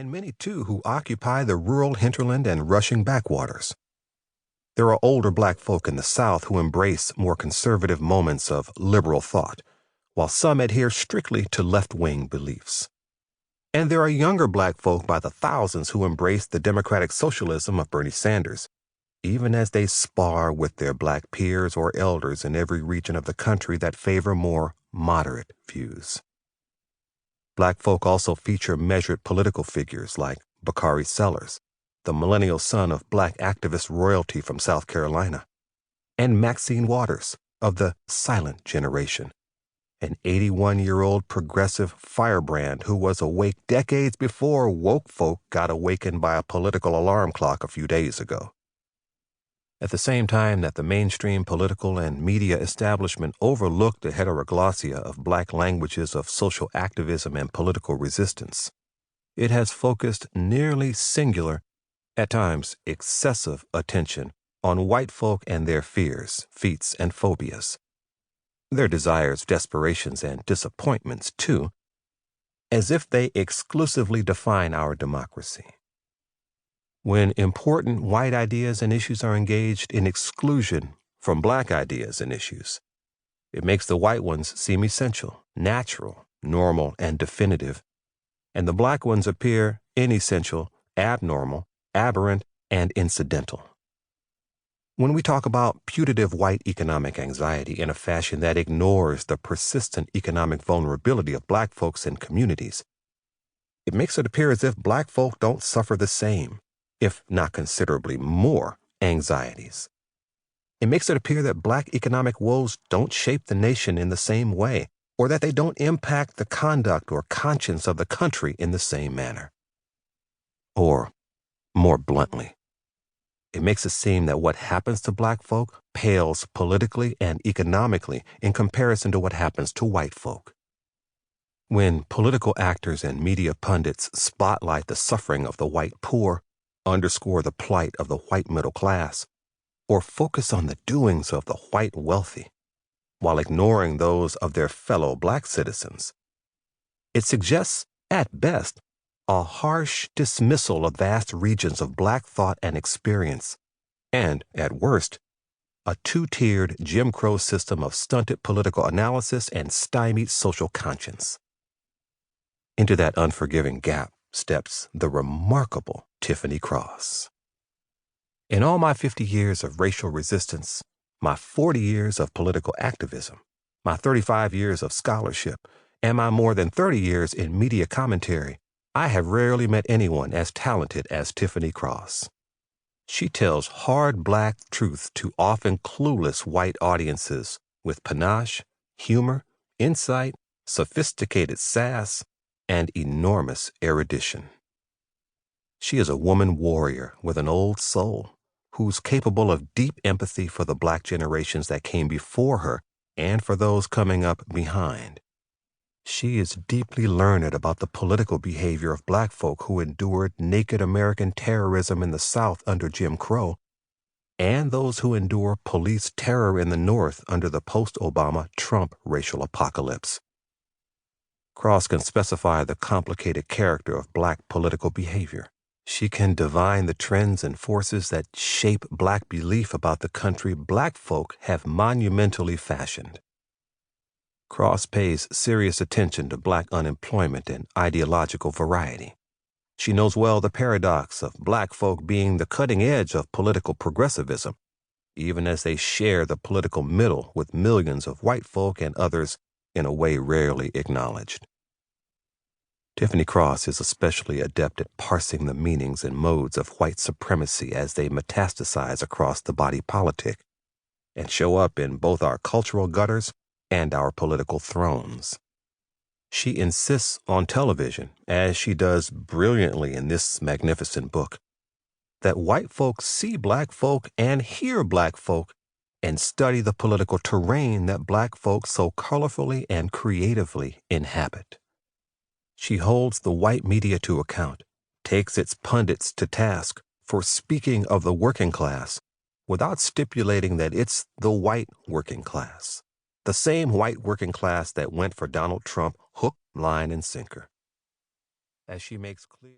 and many too who occupy the rural hinterland and rushing backwaters. There are older black folk in the South who embrace more conservative moments of liberal thought, while some adhere strictly to left-wing beliefs. And there are younger black folk by the thousands who embrace the democratic socialism of Bernie Sanders, even as they spar with their black peers or elders in every region of the country that favor more moderate views. Black folk also feature measured political figures like Bakari Sellers, the millennial son of black activist royalty from South Carolina, and Maxine Waters of the Silent Generation, an 81-year-old progressive firebrand who was awake decades before woke folk got awakened by a political alarm clock a few days ago. At the same time that the mainstream political and media establishment overlooked the heteroglossia of black languages of social activism and political resistance, it has focused nearly singular, at times excessive, attention on white folk and their fears, feats, and phobias, their desires, desperations, and disappointments, too, as if they exclusively define our democracy. When important white ideas and issues are engaged in exclusion from black ideas and issues, it makes the white ones seem essential, natural, normal, and definitive, and the black ones appear inessential, abnormal, aberrant, and incidental. When we talk about putative white economic anxiety in a fashion that ignores the persistent economic vulnerability of black folks and communities, it makes it appear as if black folk don't suffer the same, if not considerably more, anxieties. It makes it appear that black economic woes don't shape the nation in the same way, or that they don't impact the conduct or conscience of the country in the same manner. Or, more bluntly, it makes it seem that what happens to black folk pales politically and economically in comparison to what happens to white folk. When political actors and media pundits spotlight the suffering of the white poor, underscore the plight of the white middle class, or focus on the doings of the white wealthy, while ignoring those of their fellow black citizens, it suggests, at best, a harsh dismissal of vast regions of black thought and experience, and, at worst, a two-tiered Jim Crow system of stunted political analysis and stymied social conscience. Into that unforgiving gap steps the remarkable Tiffany Cross. In all my 50 years of racial resistance, my 40 years of political activism, my 35 years of scholarship, and my more than 30 years in media commentary, I have rarely met anyone as talented as Tiffany Cross. She tells hard black truth to often clueless white audiences with panache, humor, insight, sophisticated sass, and enormous erudition. She is a woman warrior with an old soul who's capable of deep empathy for the black generations that came before her and for those coming up behind. She is deeply learned about the political behavior of black folk who endured naked American terrorism in the South under Jim Crow, and those who endure police terror in the North under the post-Obama Trump racial apocalypse. Cross can specify the complicated character of black political behavior. She can divine the trends and forces that shape black belief about the country black folk have monumentally fashioned. Cross pays serious attention to black unemployment and ideological variety. She knows well the paradox of black folk being the cutting edge of political progressivism, even as they share the political middle with millions of white folk and others in a way rarely acknowledged. Tiffany Cross is especially adept at parsing the meanings and modes of white supremacy as they metastasize across the body politic and show up in both our cultural gutters and our political thrones. She insists on television, as she does brilliantly in this magnificent book, that white folk see black folk and hear black folk and study the political terrain that black folk so colorfully and creatively inhabit. She holds the white media to account, takes its pundits to task for speaking of the working class without stipulating that it's the white working class, the same white working class that went for Donald Trump hook, line, and sinker. As she makes clear